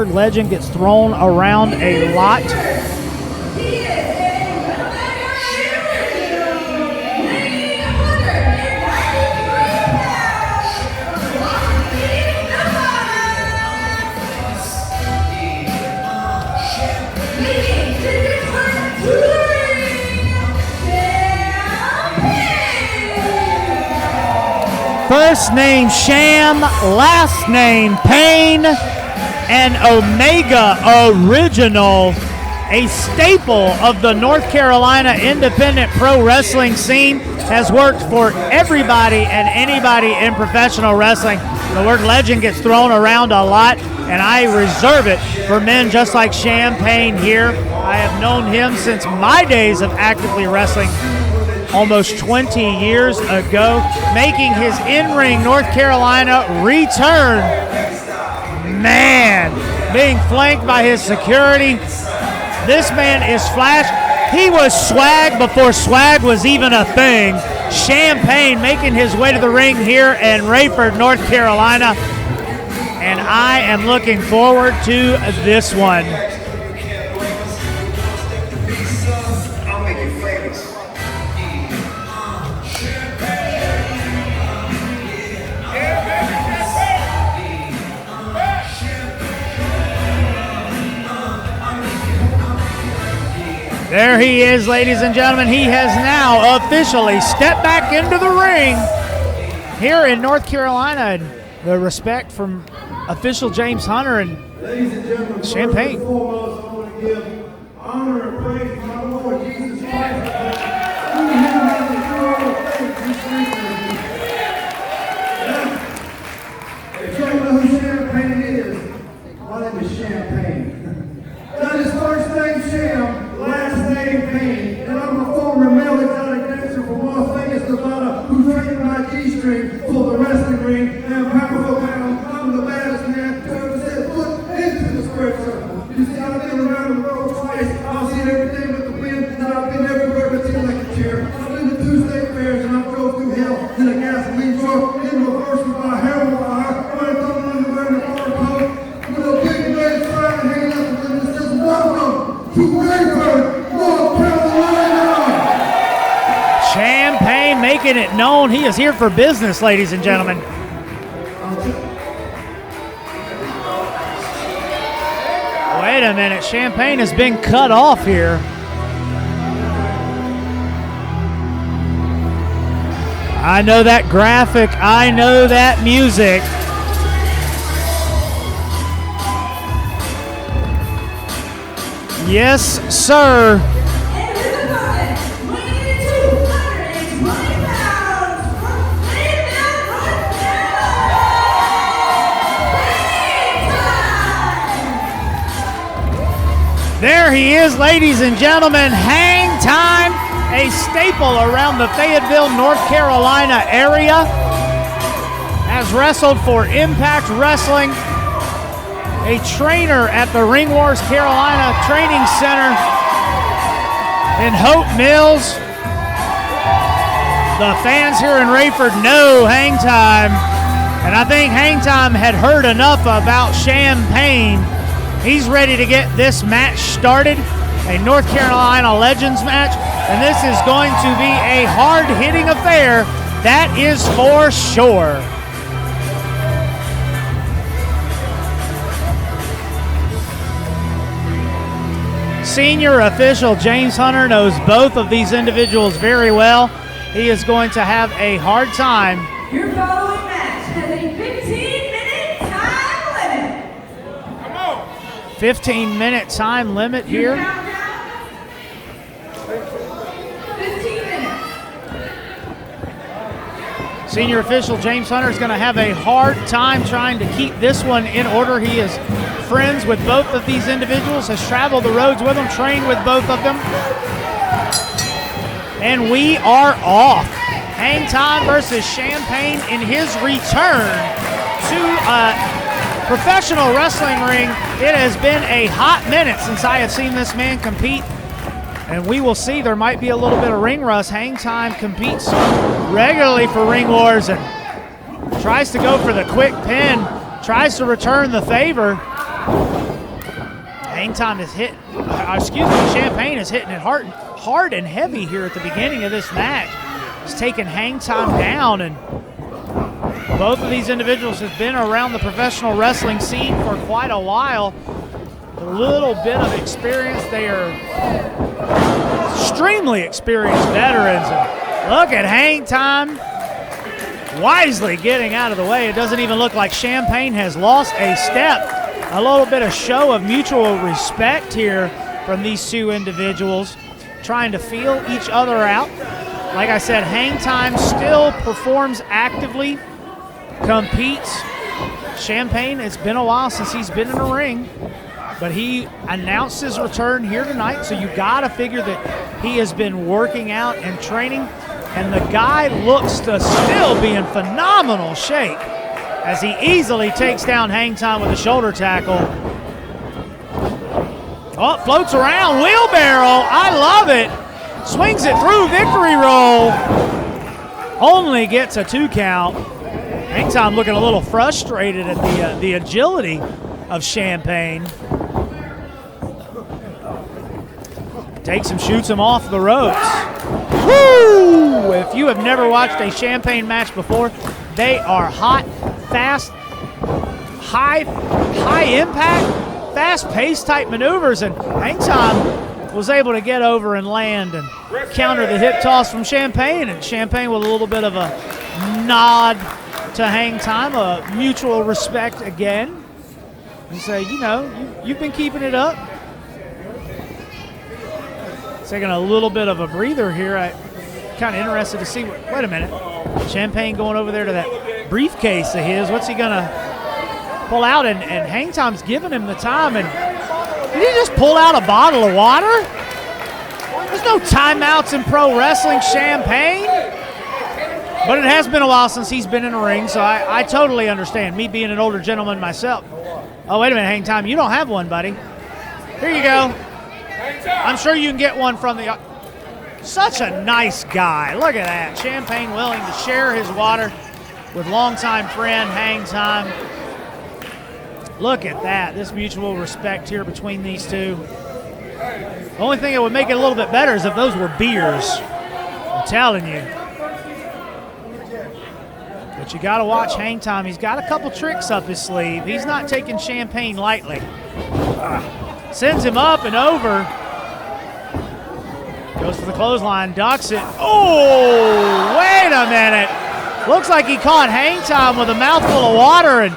word legend gets thrown around a lot. First name Cham, last name Payne, an Omega original, a staple of the North Carolina independent pro wrestling scene, has worked for everybody and anybody in professional wrestling. The word legend gets thrown around a lot, and I reserve it for men just like Cham Payne here. I have known him since my days of actively wrestling almost 20 years ago, making his in-ring North Carolina return. Man, being flanked by his security. This man is Flash. He was swag before swag was even a thing. Cham Payne making his way to the ring here in Rayford, North Carolina. And I am looking forward to this one. There he is, ladies and gentlemen. He has now officially stepped back into the ring here in North Carolina. And the respect from official James Hunter and Cham Payne. I want to give honor and praise to my Lord Jesus Christ. If you don't know who Cham Payne is, my name is Cham Payne. That is first name Cham, last name Payne. And I'm a former male exotic dancer from Las Vegas, Nevada, who trained my G-string for the wrestling ring and powerful pound. I'm the baddest man to ever set foot into the square circle. You see, I've been around the world twice. I've seen everything with the wind, and I've been everywhere but till like a chair. I've been to 2 state fairs, and I drove through hell in a gasoline truck, in reverse with my hair on fire, running through underwear and a hard coat, with a big red flag hanging out the window that says, "Welcome to Rayford, North Carolina." Cham Payne making it known he is here for business, ladies and gentlemen. Wait a minute, Cham Payne has been cut off here. I know that graphic, I know that music. Yes, sir. There he is, ladies and gentlemen, Hangtyme, a staple around the Fayetteville, North Carolina area. Has wrestled for Impact Wrestling, a trainer at the Ring Wars Carolina Training Center in Hope Mills. The fans here in Rayford know Hangtyme, and I think Hangtyme had heard enough about Cham Payne. He's ready to get this match started, a North Carolina Legends match, and this is going to be a hard-hitting affair, that is for sure. Senior official James Hunter knows both of these individuals very well. He is going to have a hard time. Your following match has a 15-minute time limit. Come on. 15-minute time limit here. 15 minutes. Senior official James Hunter is going to have a hard time trying to keep this one in order. He is friends with both of these individuals, has traveled the roads with them, trained with both of them. And we are off. Hangtyme versus Cham Payne in his return to a professional wrestling ring. It has been a hot minute since I have seen this man compete. And we will see, there might be a little bit of ring rust. Hangtyme competes regularly for Ring Wars and tries to go for the quick pin, tries to return the favor. Hangtyme is Champagne is hitting it hard and heavy here at the beginning of this match. He's taking Hangtyme down, and both of these individuals have been around the professional wrestling scene for quite a while. A little bit of experience. They are extremely experienced veterans. And look at Hangtyme wisely getting out of the way. It doesn't even look like Champagne has lost a step. A little bit of show of mutual respect here from these two individuals, trying to feel each other out. Like I said, Hangtyme still performs actively, competes. Champagne, it's been a while since he's been in a ring, but he announced his return here tonight, so you gotta figure that he has been working out and training, and the guy looks to still be in phenomenal shape as he easily takes down Hangtyme with a shoulder tackle. Oh, floats around, wheelbarrow, I love it. Swings it through, victory roll. Only gets a 2 count. Hangtyme looking a little frustrated at the agility of Champagne. Takes him, shoots him off the ropes. Woo! If you have never watched a Champagne match before, they are hot, fast, high impact, fast-paced type maneuvers, and Hangtyme was able to get over and land and counter the hip toss from Champagne, and Champagne with a little bit of a nod to Hangtyme, a mutual respect again, and say, you know, you've been keeping it up. Taking a little bit of a breather here. I'm kind of interested to see. Wait a minute. Champagne going over there to that briefcase of his. What's he going to pull out? And Hangtyme's giving him the time. And did he just pull out a bottle of water? There's no timeouts in pro wrestling, Champagne. But it has been a while since he's been in a ring, so I totally understand. Me being an older gentleman myself. Oh, wait a minute, Hangtyme. You don't have one, buddy. Here you go. I'm sure you can get one from the... Such a nice guy. Look at that. Champagne willing to share his water with longtime friend Hangtyme. Look at that. This mutual respect here between these two. The only thing that would make it a little bit better is if those were beers. I'm telling you. But you got to watch Hangtyme. He's got a couple tricks up his sleeve. He's not taking Champagne lightly. Sends him up and over. Goes for the clothesline, ducks it. Oh, wait a minute. Looks like he caught Hangtyme with a mouthful of water, and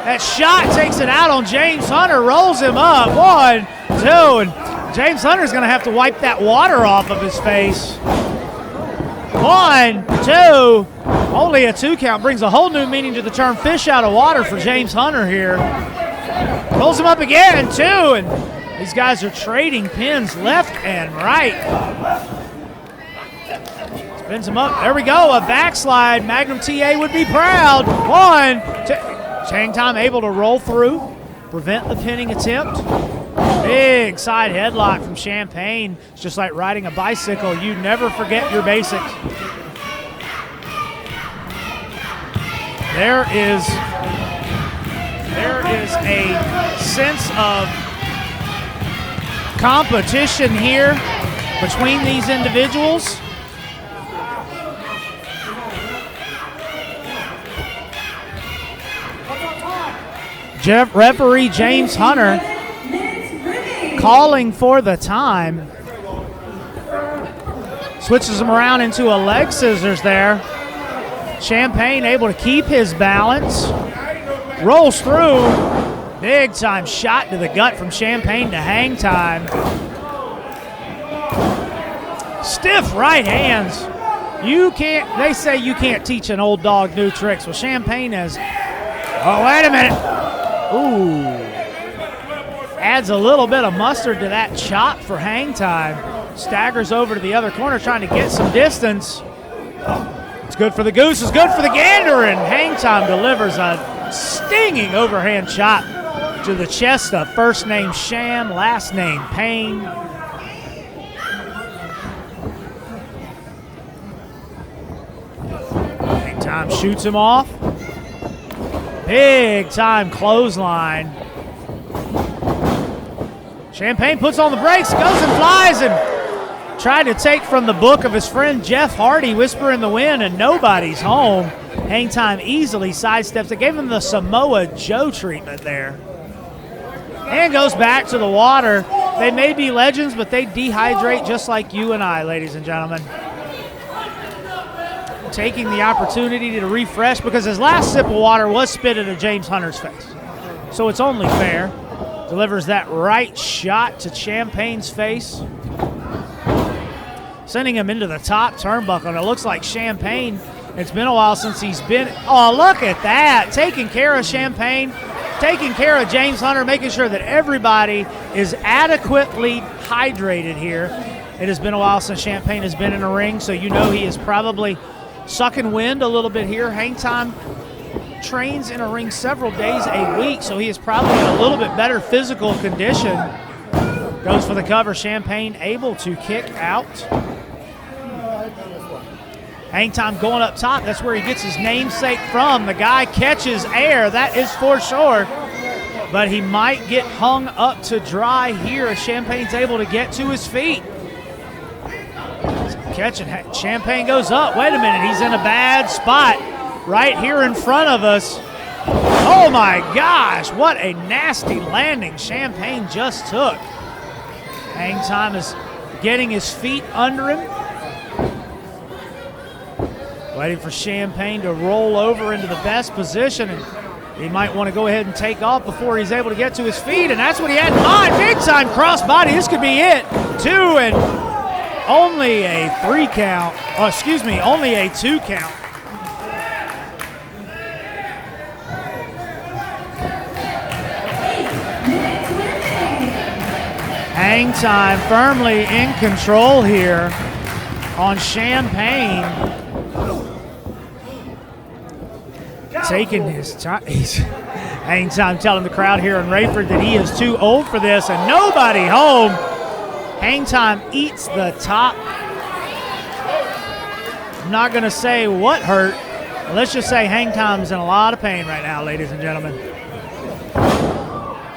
that shot takes it out on James Hunter, rolls him up. 1, 2, and James Hunter's going to have to wipe that water off of his face. 1, 2, only a 2 count. Brings a whole new meaning to the term fish out of water for James Hunter here. Rolls him up again, 2, and these guys are trading pins left and right. Spins him up. There we go. A backslide. Magnum TA would be proud. 1, 2. Hangtyme able to roll through, prevent the pinning attempt. Big side headlock from Champagne. It's just like riding a bicycle. You never forget your basics. There is a sense of competition here between these individuals. Referee James Hunter calling for the time. Switches him around into a leg scissors there. Champagne able to keep his balance. Rolls through. Big time shot to the gut from Champagne to Hangtyme. Stiff right hands. They say you can't teach an old dog new tricks. Well, Champagne has, oh, wait a minute. Ooh. Adds a little bit of mustard to that chop for Hangtyme. Staggers over to the other corner trying to get some distance. It's good for the goose, it's good for the gander, and Hangtyme delivers a stinging overhand chop to the chest of first name Cham, last name Payne. Hangtyme shoots him off. Big time clothesline. Champagne puts on the brakes, goes and flies, and tried to take from the book of his friend Jeff Hardy, Whisper in the Wind, and nobody's home. Hangtyme easily sidesteps it, gave him the Samoa Joe treatment there. And goes back to the water. They may be legends, but they dehydrate just like you and I, ladies and gentlemen. Taking the opportunity to refresh because his last sip of water was spit into James Hunter's face. So it's only fair. Delivers that right shot to Champagne's face, sending him into the top turnbuckle. And it looks like Champagne, it's been a while since he's been, oh, look at that. Taking care of Champagne, taking care of James Hunter, making sure that everybody is adequately hydrated here. It has been a while since Champagne has been in a ring, so you know he is probably sucking wind a little bit here. Hangtyme trains in a ring several days a week, so he is probably in a little bit better physical condition. Goes for the cover. Champagne able to kick out. Hangtyme going up top. That's where he gets his namesake from. The guy catches air, that is for sure. But he might get hung up to dry here as Champagne's able to get to his feet. Catching, Champagne goes up. Wait a minute, he's in a bad spot right here in front of us. Oh my gosh, what a nasty landing Champagne just took. Hangtyme is getting his feet under him. Waiting for Champagne to roll over into the best position, and he might want to go ahead and take off before he's able to get to his feet, and that's what he had in mind. Big time crossbody, this could be it. 2 and only a 3 count, oh, excuse me, only a 2 count. Hangtyme firmly in control here on Champagne. Taking his time. Hangtyme telling the crowd here in Rayford that he is too old for this and nobody home. Hangtyme eats the top. I'm not going to say what hurt. Let's just say Hangtyme's in a lot of pain right now, ladies and gentlemen.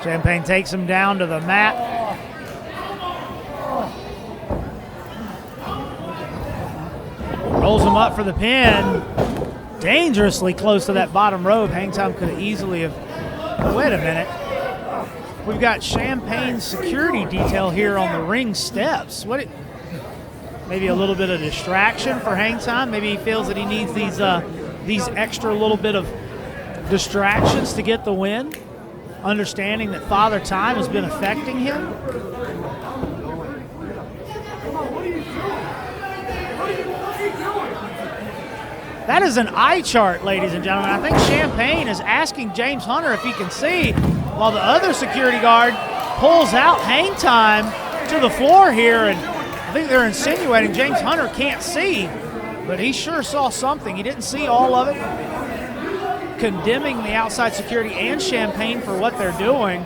Champagne takes him down to the mat. Rolls him up for the pin. Dangerously close to that bottom rope. Hangtyme could have easily have. Wait a minute. We've got Champagne's security detail here on the ring steps. Maybe a little bit of distraction for Hangtyme. Maybe he feels that he needs these extra little bit of distractions to get the win. Understanding that Father Time has been affecting him. That is an eye chart, ladies and gentlemen. I think Champagne is asking James Hunter if he can see, while the other security guard pulls out Hangtyme to the floor here, and I think they're insinuating James Hunter can't see, but he sure saw something. He didn't see all of it. Condemning the outside security and Champagne for what they're doing.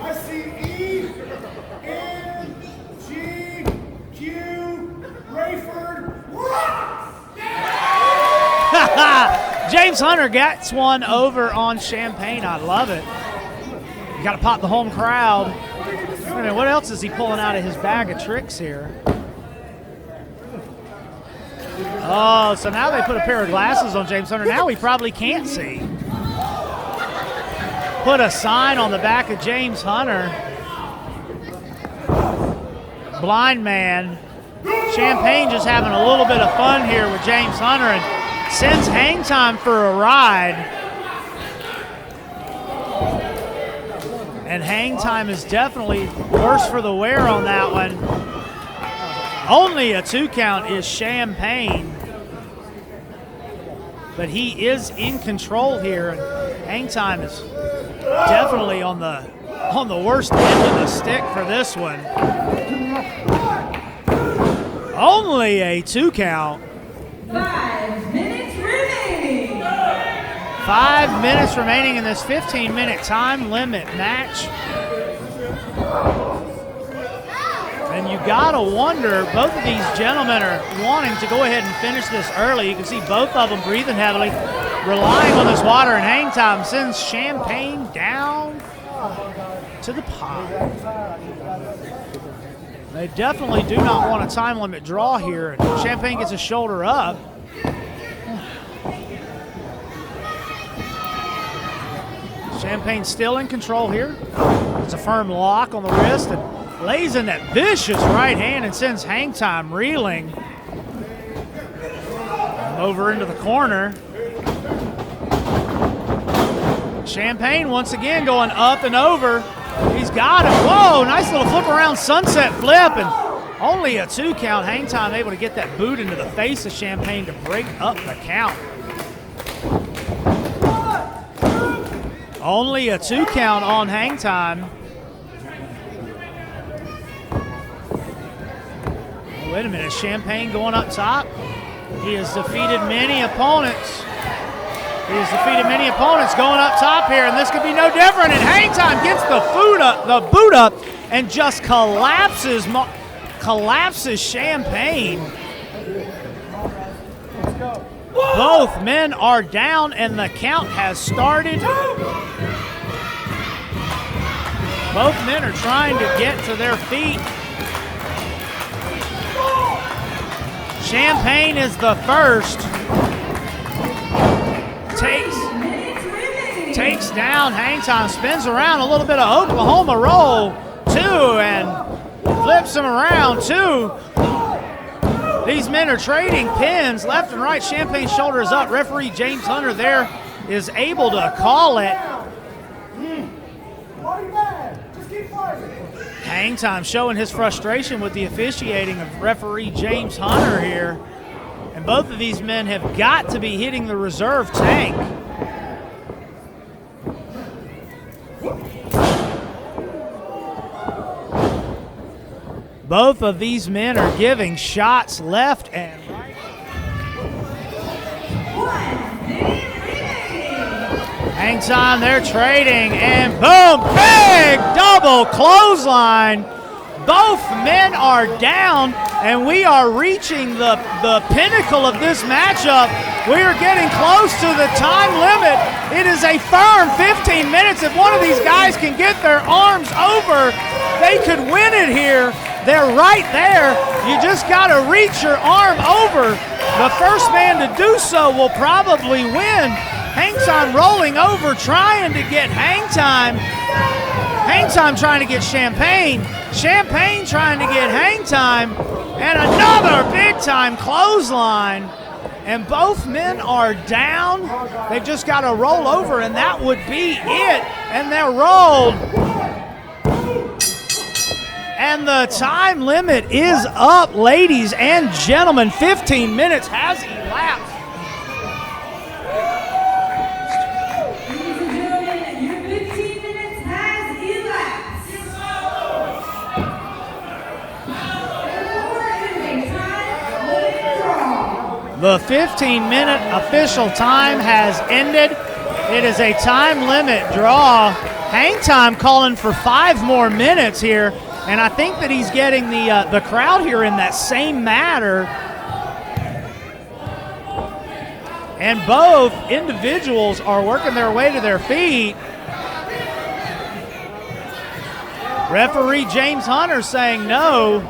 I see E, N, G, Q, Rayford. James Hunter gets one over on Champagne. I love it. You got to pop the home crowd. I mean, what else is he pulling out of his bag of tricks here? Oh, so now they put a pair of glasses on James Hunter. Now he probably can't see. Put a sign on the back of James Hunter. Blind man. Champagne just having a little bit of fun here with James Hunter and sends Hangtyme for a ride. And Hangtyme is definitely worse for the wear on that one. Only a 2 count is Champagne. But he is in control here. And Hangtyme is definitely on the worst end of the stick for this one. Only a 2 count. 5 minutes remaining. 5 minutes remaining in this 15-minute time limit match. And you gotta wonder, both of these gentlemen are wanting to go ahead and finish this early. You can see both of them breathing heavily, relying on this water, and Hangtyme sends Champagne down to the pot. They definitely do not want a time limit draw here. Champagne gets a shoulder up. Champagne still in control here. It's a firm lock on the wrist and lays in that vicious right hand and sends Hangtyme reeling over into the corner. Champagne once again going up and over. He's got it. Whoa, nice little flip around sunset flip, and only a 2 count. Hangtyme able to get that boot into the face of Champagne to break up the count. Only a 2 count on Hangtyme. Wait a minute, Champagne going up top. He has defeated many opponents. He has defeated many opponents going up top here, and this could be no different. And Hangtyme gets the boot up, and just collapses Champagne. Both men are down, and the count has started. Both men are trying to get to their feet. Champagne is the first. Takes down Hangtyme, spins around a little bit of Oklahoma roll, 2, and flips him around, 2. These men are trading pins left and right. Champagne's shoulders up. Referee James Hunter there is able to call it. Hangtyme showing his frustration with the officiating of referee James Hunter here. And both of these men have got to be hitting the reserve tank. Both of these men are giving shots left and right. Hangtyme, they're trading, and boom, big double clothesline. Both men are down, and we are reaching the pinnacle of this matchup. We are getting close to the time limit. It is a firm 15 minutes. If one of these guys can get their arms over, they could win it here. They're right there. You just got to reach your arm over. The first man to do so will probably win. Hangtyme rolling over, trying to get Hangtyme. Hangtyme trying to get Champagne. Champagne trying to get Hangtyme. And another big-time clothesline. And both men are down. They've just got to roll over, and that would be it. And they're rolled. And the time limit is up, ladies and gentlemen. 15 minutes has elapsed. Ladies and gentlemen, your 15 minutes has elapsed. The 15-minute official time has ended. It is a time limit draw. Hangtyme calling for 5 more minutes here. And I think that he's getting the crowd here in that same manner. And both individuals are working their way to their feet. Referee James Hunter saying no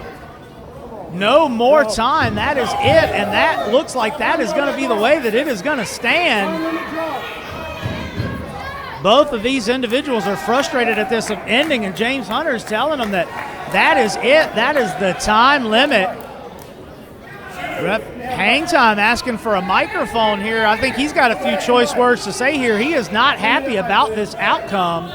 more time. That is it, and that looks like that is going to be the way that it is going to stand. Both of these individuals are frustrated at this ending, and James Hunter is telling them that that is it. That is the time limit. Hangtyme asking for a microphone here. I think he's got a few choice words to say here. He is not happy about this outcome.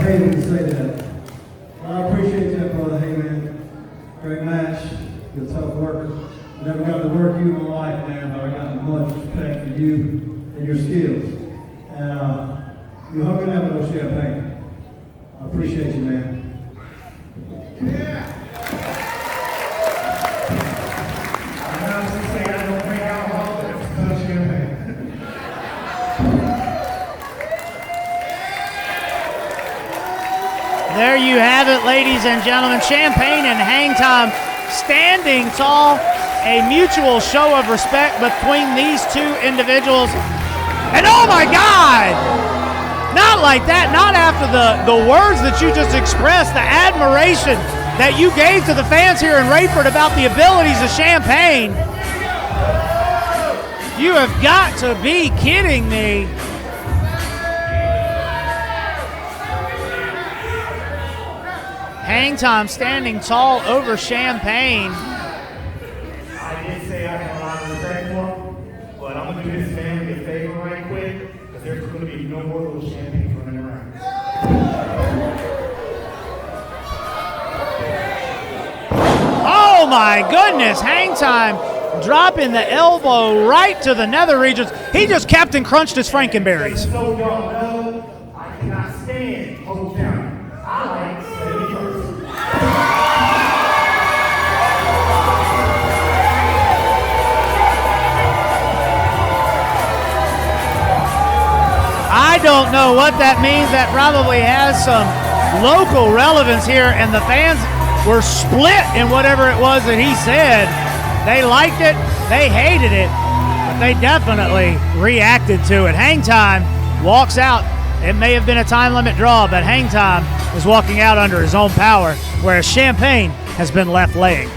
hated to say that. I appreciate that, brother. Hey, man. Great match. You're a tough worker. Never got to work you in my life, man, but I got much respect for you and your skills. And you hung in there with no champagne. I appreciate you, man. Yeah. I honestly say I don't drink alcohol, but it's not champagne. There you have it, ladies and gentlemen. Champagne and Hangtyme standing tall. A mutual show of respect between these two individuals. And oh my God! Not like that, not after the words that you just expressed, the admiration that you gave to the fans here in Rayford about the abilities of Champagne. You have got to be kidding me. Hangtyme standing tall over Champagne. I did say I have a lot of respect for him, but I'm going to do this family a favor right quick, because there's going to be no more little champagne running around. Oh my goodness, Hangtyme dropping the elbow right to the nether regions. He just Captain Crunched his Frankenberries. So y'all know, I cannot stand Hope County. I like City first. I don't know what that means. That probably has some local relevance here, and the fans were split in whatever it was that he said. They liked it, they hated it, but they definitely reacted to it. Hangtyme walks out. It may have been a time limit draw, but Hangtyme is walking out under his own power, whereas Champagne has been left laying.